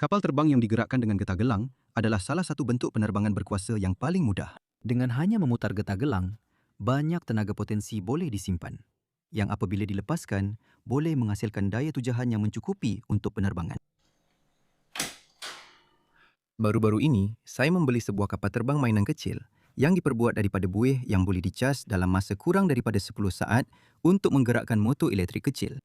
Kapal terbang yang digerakkan dengan getah gelang adalah salah satu bentuk penerbangan berkuasa yang paling mudah. Dengan hanya memutar getah gelang, banyak tenaga potensi boleh disimpan, yang apabila dilepaskan, boleh menghasilkan daya tujahan yang mencukupi untuk penerbangan. Baru-baru ini, saya membeli sebuah kapal terbang mainan kecil yang diperbuat daripada buih yang boleh dicas dalam masa kurang daripada 10 saat untuk menggerakkan motor elektrik kecil.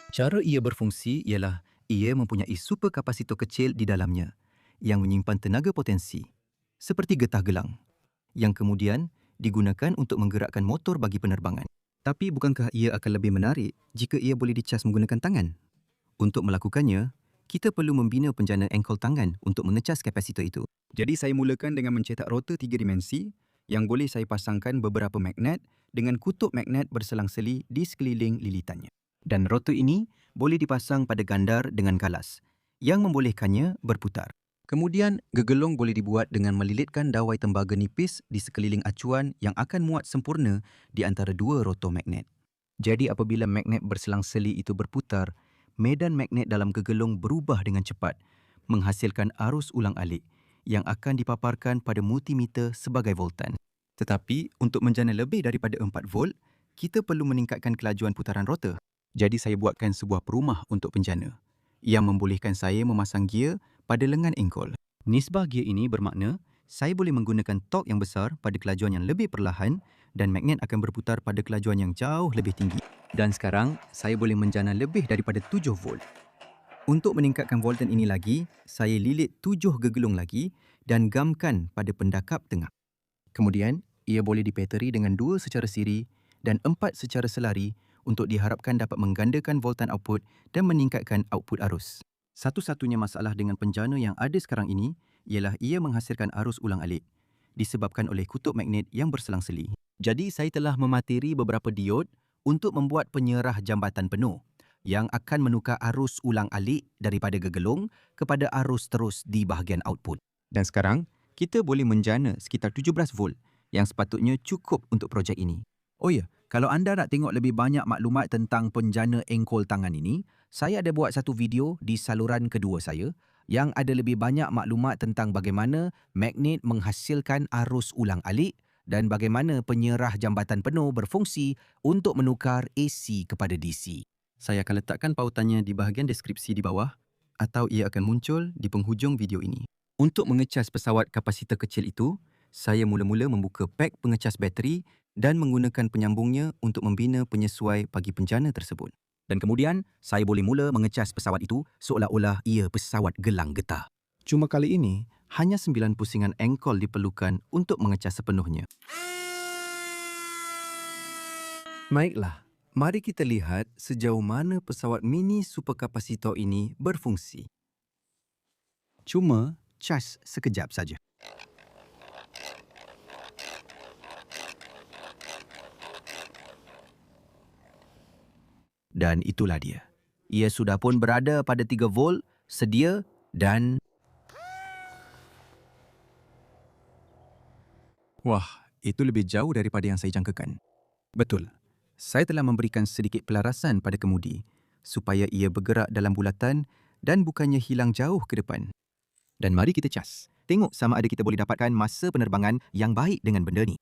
Cara ia berfungsi ialah ia mempunyai superkapasitor kecil di dalamnya yang menyimpan tenaga potensi, seperti getah gelang, yang kemudian digunakan untuk menggerakkan motor bagi penerbangan. Tapi bukankah ia akan lebih menarik jika ia boleh dicas menggunakan tangan? Untuk melakukannya, kita perlu membina penjana engkol tangan untuk mengecas kapasitor itu. Jadi saya mulakan dengan mencetak rotor 3 dimensi yang boleh saya pasangkan beberapa magnet dengan kutub magnet berselang-seli di sekeliling lilitannya. Dan rotor ini boleh dipasang pada gandar dengan galas yang membolehkannya berputar. Kemudian, gegelung boleh dibuat dengan melilitkan dawai tembaga nipis di sekeliling acuan yang akan muat sempurna di antara dua rotor magnet. Jadi apabila magnet berselang-seli itu berputar, medan magnet dalam gegelung berubah dengan cepat, menghasilkan arus ulang-alik yang akan dipaparkan pada multimeter sebagai voltan. Tetapi, untuk menjana lebih daripada 4 volt, kita perlu meningkatkan kelajuan putaran rotor. Jadi saya buatkan sebuah perumah untuk penjana yang membolehkan saya memasang gear pada lengan engkol. Nisbah gear ini bermakna saya boleh menggunakan torque yang besar pada kelajuan yang lebih perlahan dan magnet akan berputar pada kelajuan yang jauh lebih tinggi. Dan sekarang, saya boleh menjana lebih daripada 7 volt. Untuk meningkatkan voltan ini lagi, saya lilit 7 gegelung lagi dan gamkan pada pendakap tengah. Kemudian, ia boleh dipeteri dengan 2 secara siri dan 4 secara selari untuk diharapkan dapat menggandakan voltan output dan meningkatkan output arus. Satu-satunya masalah dengan penjana yang ada sekarang ini ialah ia menghasilkan arus ulang-alik disebabkan oleh kutub magnet yang berselang-seli. Jadi saya telah memateri beberapa diod untuk membuat penyerah jambatan penuh yang akan menukar arus ulang-alik daripada gegelung kepada arus terus di bahagian output. Dan sekarang, kita boleh menjana sekitar 17 volt yang sepatutnya cukup untuk projek ini. Oh ya, kalau anda nak tengok lebih banyak maklumat tentang penjana engkol tangan ini, saya ada buat satu video di saluran kedua saya yang ada lebih banyak maklumat tentang bagaimana magnet menghasilkan arus ulang-alik dan bagaimana penyerah jambatan penuh berfungsi untuk menukar AC kepada DC. Saya akan letakkan pautannya di bahagian deskripsi di bawah atau ia akan muncul di penghujung video ini. Untuk mengecas pesawat kapasitor kecil itu, saya mula-mula membuka pak pengecas bateri dan menggunakan penyambungnya untuk membina penyesuai bagi penjana tersebut. Dan kemudian, saya boleh mula mengecas pesawat itu seolah-olah ia pesawat gelang getah. Cuma kali ini, hanya 9 pusingan engkol diperlukan untuk mengecas sepenuhnya. Baiklah, mari kita lihat sejauh mana pesawat mini superkapasitor ini berfungsi. Cuma cas sekejap saja. Dan itulah dia. Ia sudah pun berada pada 3 volt, sedia dan... Wah, itu lebih jauh daripada yang saya jangkakan. Betul. Saya telah memberikan sedikit pelarasan pada kemudi supaya ia bergerak dalam bulatan dan bukannya hilang jauh ke depan. Dan mari kita cas. Tengok sama ada kita boleh dapatkan masa penerbangan yang baik dengan benda ni.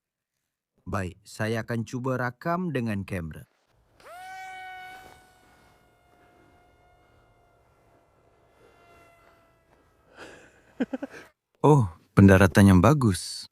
Baik, saya akan cuba rakam dengan kamera. Oh, pendaratan yang bagus.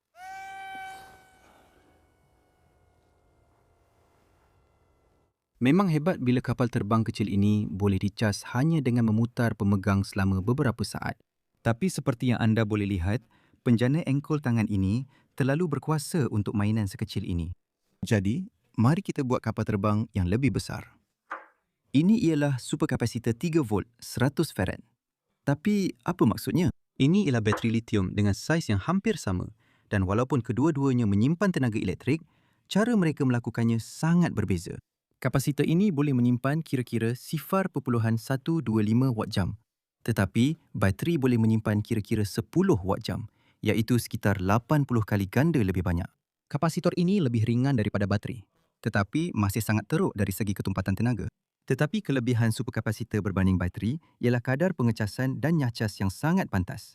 Memang hebat bila kapal terbang kecil ini boleh dicas hanya dengan memutar pemegang selama beberapa saat. Tapi seperti yang anda boleh lihat, penjana engkol tangan ini terlalu berkuasa untuk mainan sekecil ini. Jadi, mari kita buat kapal terbang yang lebih besar. Ini ialah superkapasitor 3 volt 100 farad. Tapi apa maksudnya? Ini ialah bateri lithium dengan saiz yang hampir sama dan walaupun kedua-duanya menyimpan tenaga elektrik, cara mereka melakukannya sangat berbeza. Kapasitor ini boleh menyimpan kira-kira 0.125 watt jam. Tetapi, bateri boleh menyimpan kira-kira 10 watt jam, iaitu sekitar 80 kali ganda lebih banyak. Kapasitor ini lebih ringan daripada bateri, tetapi masih sangat teruk dari segi ketumpatan tenaga. Tetapi kelebihan superkapasitor berbanding bateri ialah kadar pengecasan dan nyacas yang sangat pantas.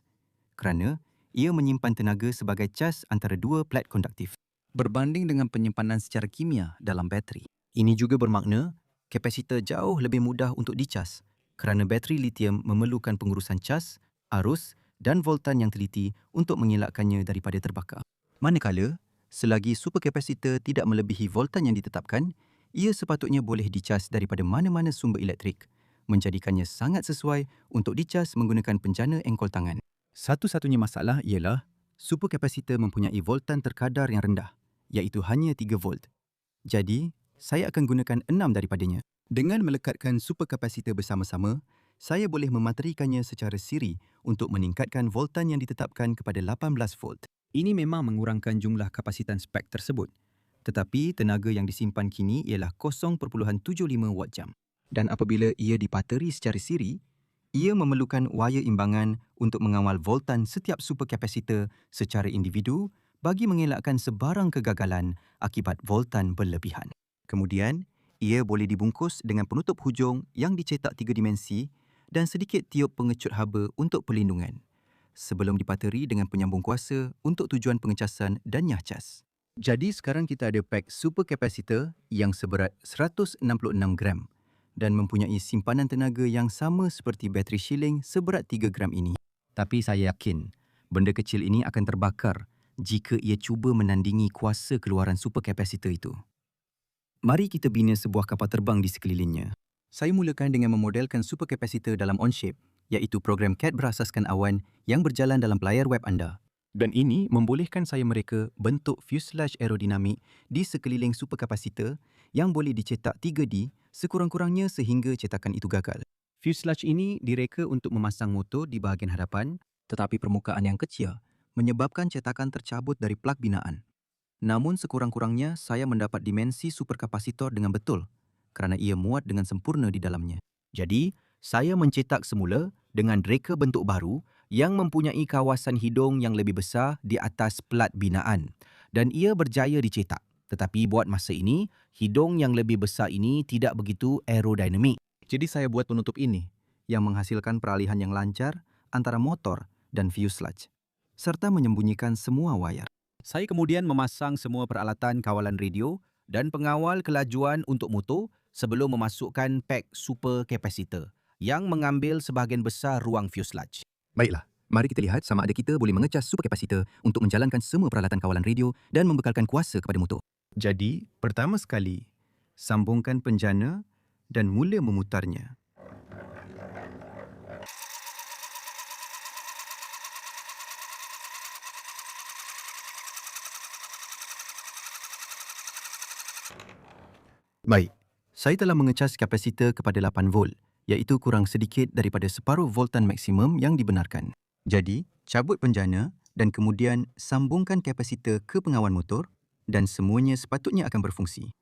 Kerana ia menyimpan tenaga sebagai cas antara dua plat konduktif. Berbanding dengan penyimpanan secara kimia dalam bateri. Ini juga bermakna kapasitor jauh lebih mudah untuk dicas kerana bateri litium memerlukan pengurusan cas, arus dan voltan yang teliti untuk mengelakkannya daripada terbakar. Manakala, selagi superkapasitor tidak melebihi voltan yang ditetapkan, ia sepatutnya boleh dicas daripada mana-mana sumber elektrik, menjadikannya sangat sesuai untuk dicas menggunakan penjana engkol tangan. Satu-satunya masalah ialah superkapasitor mempunyai voltan terkadar yang rendah, iaitu hanya 3 volt. Jadi, saya akan gunakan 6 daripadanya. Dengan melekatkan superkapasitor bersama-sama, saya boleh mematerikannya secara siri untuk meningkatkan voltan yang ditetapkan kepada 18 volt. Ini memang mengurangkan jumlah kapasitan spek tersebut. Tetapi tenaga yang disimpan kini ialah 0.75 watt jam. Dan apabila ia dipateri secara siri, ia memerlukan wayar imbangan untuk mengawal voltan setiap superkapasitor secara individu bagi mengelakkan sebarang kegagalan akibat voltan berlebihan. Kemudian, ia boleh dibungkus dengan penutup hujung yang dicetak 3 dimensi dan sedikit tiup pengecut haba untuk perlindungan, sebelum dipateri dengan penyambung kuasa untuk tujuan pengecasan dan nyacas. Jadi sekarang kita ada pak superkapasitor yang seberat 166 gram dan mempunyai simpanan tenaga yang sama seperti bateri shilling seberat 3 gram ini. Tapi saya yakin benda kecil ini akan terbakar jika ia cuba menandingi kuasa keluaran superkapasitor itu. Mari kita bina sebuah kapal terbang di sekelilingnya. Saya mulakan dengan memodelkan superkapasitor dalam OnShape, iaitu program CAD berasaskan awan yang berjalan dalam layar web anda. Dan ini membolehkan saya mereka bentuk fuselage aerodinamik di sekeliling superkapasitor yang boleh dicetak 3D sekurang-kurangnya sehingga cetakan itu gagal. Fuselage ini direka untuk memasang motor di bahagian hadapan, tetapi permukaan yang kecil menyebabkan cetakan tercabut dari plug binaan. Namun sekurang-kurangnya saya mendapat dimensi superkapasitor dengan betul kerana ia muat dengan sempurna di dalamnya. Jadi, saya mencetak semula dengan reka bentuk baru yang mempunyai kawasan hidung yang lebih besar di atas plat binaan dan ia berjaya dicetak. Tetapi buat masa ini, hidung yang lebih besar ini tidak begitu aerodinamik. Jadi saya buat penutup ini yang menghasilkan peralihan yang lancar antara motor dan fuselage serta menyembunyikan semua wayar. Saya kemudian memasang semua peralatan kawalan radio dan pengawal kelajuan untuk motor sebelum memasukkan pak superkapasitor yang mengambil sebahagian besar ruang fuselage. Baiklah, mari kita lihat sama ada kita boleh mengecas superkapasitor untuk menjalankan semua peralatan kawalan radio dan membekalkan kuasa kepada motor. Jadi, pertama sekali, sambungkan penjana dan mula memutarnya. Baik, saya telah mengecas kapasitor kepada 8 volt, iaitu kurang sedikit daripada separuh voltan maksimum yang dibenarkan. Jadi, cabut penjana dan kemudian sambungkan kapasitor ke pengawan motor dan semuanya sepatutnya akan berfungsi.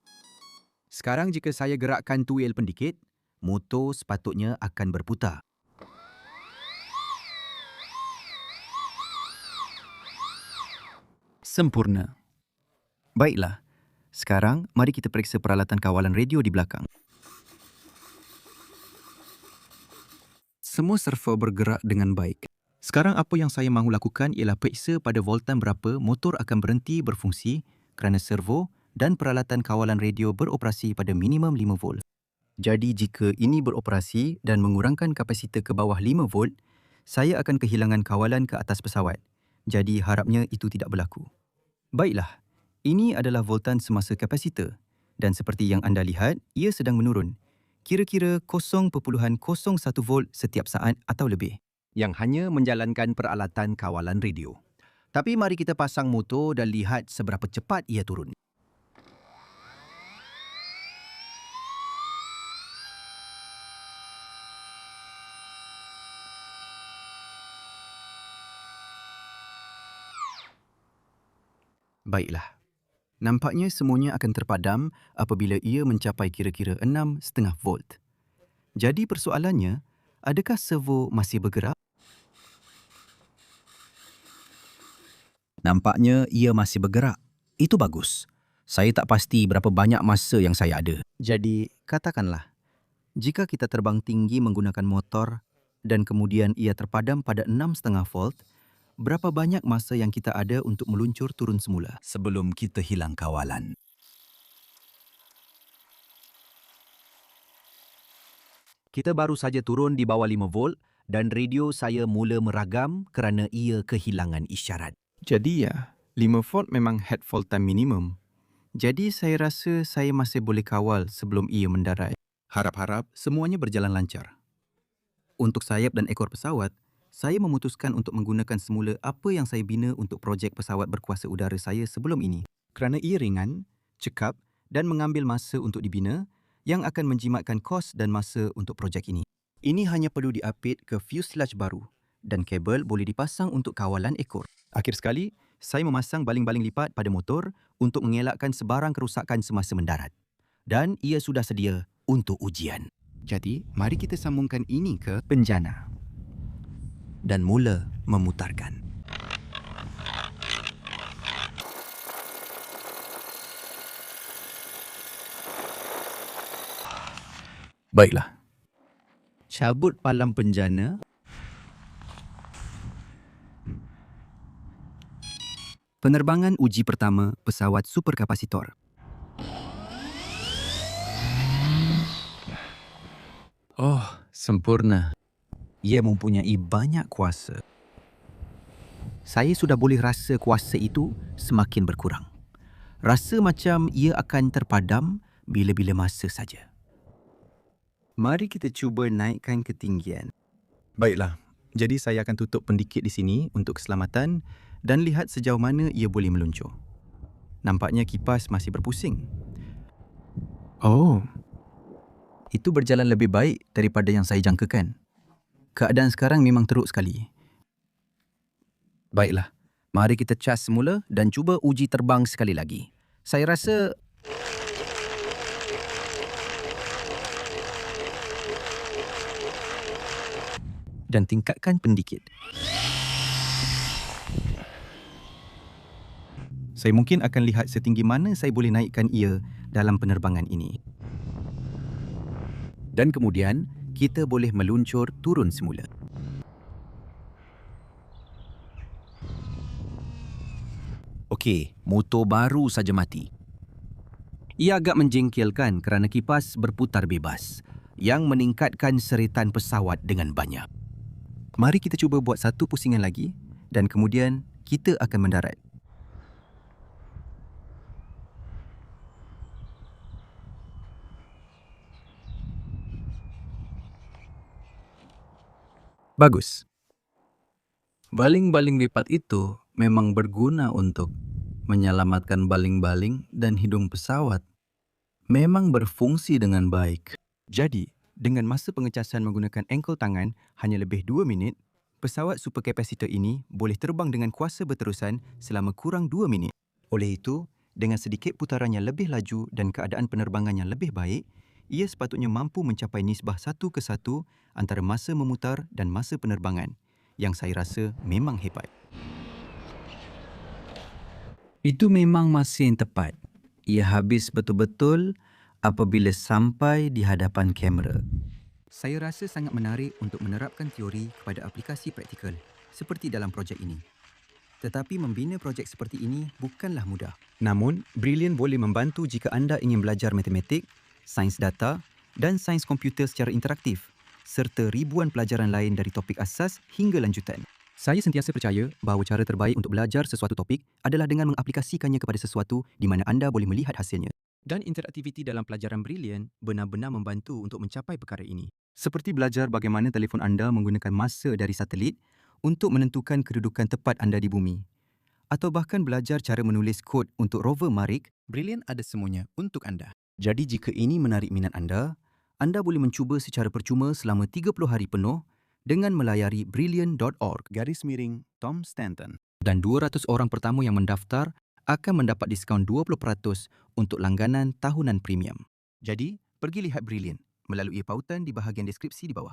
Sekarang jika saya gerakkan tuil pendikit, motor sepatutnya akan berputar. Sempurna. Baiklah, sekarang mari kita periksa peralatan kawalan radio di belakang. Semua servo bergerak dengan baik. Sekarang apa yang saya mahu lakukan ialah periksa pada voltan berapa motor akan berhenti berfungsi kerana servo dan peralatan kawalan radio beroperasi pada minimum 5 volt. Jadi jika ini beroperasi dan mengurangkan kapasitor ke bawah 5 volt, saya akan kehilangan kawalan ke atas pesawat. Jadi harapnya itu tidak berlaku. Baiklah, ini adalah voltan semasa kapasitor dan seperti yang anda lihat, ia sedang menurun. Kira-kira 0.01 volt setiap saat atau lebih. Yang hanya menjalankan peralatan kawalan radio. Tapi mari kita pasang motor dan lihat seberapa cepat ia turun. Baiklah. Nampaknya semuanya akan terpadam apabila ia mencapai kira-kira 6,5 volt. Jadi persoalannya, adakah servo masih bergerak? Nampaknya ia masih bergerak. Itu bagus. Saya tak pasti berapa banyak masa yang saya ada. Jadi, katakanlah, Jika kita terbang tinggi menggunakan motor dan kemudian ia terpadam pada 6,5 volt, berapa banyak masa yang kita ada untuk meluncur turun semula? Sebelum kita hilang kawalan. Kita baru saja turun di bawah 5 volt dan radio saya mula meragam kerana ia kehilangan isyarat. Jadi ya, 5 volt memang head fault time minimum. Jadi saya rasa saya masih boleh kawal sebelum ia mendarat. Harap-harap semuanya berjalan lancar. Untuk sayap dan ekor pesawat, saya memutuskan untuk menggunakan semula apa yang saya bina untuk projek pesawat berkuasa udara saya sebelum ini. Kerana ia ringan, cekap dan mengambil masa untuk dibina yang akan menjimatkan kos dan masa untuk projek ini. Ini hanya perlu diapit ke fuselage baru dan kabel boleh dipasang untuk kawalan ekor. Akhir sekali, saya memasang baling-baling lipat pada motor untuk mengelakkan sebarang kerusakan semasa mendarat. Dan ia sudah sedia untuk ujian. Jadi, mari kita sambungkan ini ke penjana Dan mula memutarkan. Baiklah. Cabut palang penjana. penerbangan uji pertama pesawat superkapasitor. Oh, sempurna. Ia mempunyai banyak kuasa. Saya sudah boleh rasa kuasa itu semakin berkurang. Rasa macam ia akan terpadam bila-bila masa saja. Mari kita cuba naikkan ketinggian. Baiklah, jadi saya akan tutup pendikit di sini untuk keselamatan dan lihat sejauh mana ia boleh meluncur. Nampaknya kipas masih berpusing. Oh, itu berjalan lebih baik daripada yang saya jangkakan. Keadaan sekarang memang teruk sekali. Baiklah, mari kita cas semula dan cuba uji terbang sekali lagi. Saya rasa dan tingkatkan pendikit. Saya mungkin akan lihat setinggi mana saya boleh naikkan ia dalam penerbangan ini. Dan kemudian, kita boleh meluncur turun semula. Okey, motor baru saja mati. Ia agak menjengkelkan kerana kipas berputar bebas yang meningkatkan seritan pesawat dengan banyak. Mari kita cuba buat satu pusingan lagi dan kemudian kita akan mendarat. Bagus. Baling-baling lipat itu memang berguna untuk menyelamatkan baling-baling dan hidung pesawat. Memang berfungsi dengan baik. Jadi, dengan masa pengecasan menggunakan engkol tangan hanya lebih 2 minit, pesawat superkapasitor ini boleh terbang dengan kuasa berterusan selama kurang 2 minit. Oleh itu, dengan sedikit putaran yang lebih laju dan keadaan penerbangan yang lebih baik, ia sepatutnya mampu mencapai nisbah 1:1 antara masa memutar dan masa penerbangan, yang saya rasa memang hebat. Itu memang masa yang tepat. Ia habis betul-betul apabila sampai di hadapan kamera. Saya rasa sangat menarik untuk menerapkan teori kepada aplikasi praktikal seperti dalam projek ini. Tetapi membina projek seperti ini bukanlah mudah. Namun, Brilliant boleh membantu jika anda ingin belajar matematik, sains data dan sains komputer secara interaktif serta ribuan pelajaran lain dari topik asas hingga lanjutan. Saya sentiasa percaya bahawa cara terbaik untuk belajar sesuatu topik adalah dengan mengaplikasikannya kepada sesuatu di mana anda boleh melihat hasilnya. Dan interaktiviti dalam pelajaran Brilliant benar-benar membantu untuk mencapai perkara ini. Seperti belajar bagaimana telefon anda menggunakan masa dari satelit untuk menentukan kedudukan tepat anda di bumi. Atau bahkan belajar cara menulis kod untuk rover Marik, Brilliant ada semuanya untuk anda. Jadi jika ini menarik minat anda boleh mencuba secara percuma selama 30 hari penuh dengan melayari brilliant.org/Tom Stanton. Dan 200 orang pertama yang mendaftar akan mendapat diskaun 20% untuk langganan tahunan premium. Jadi, pergi lihat Brilliant melalui pautan di bahagian deskripsi di bawah.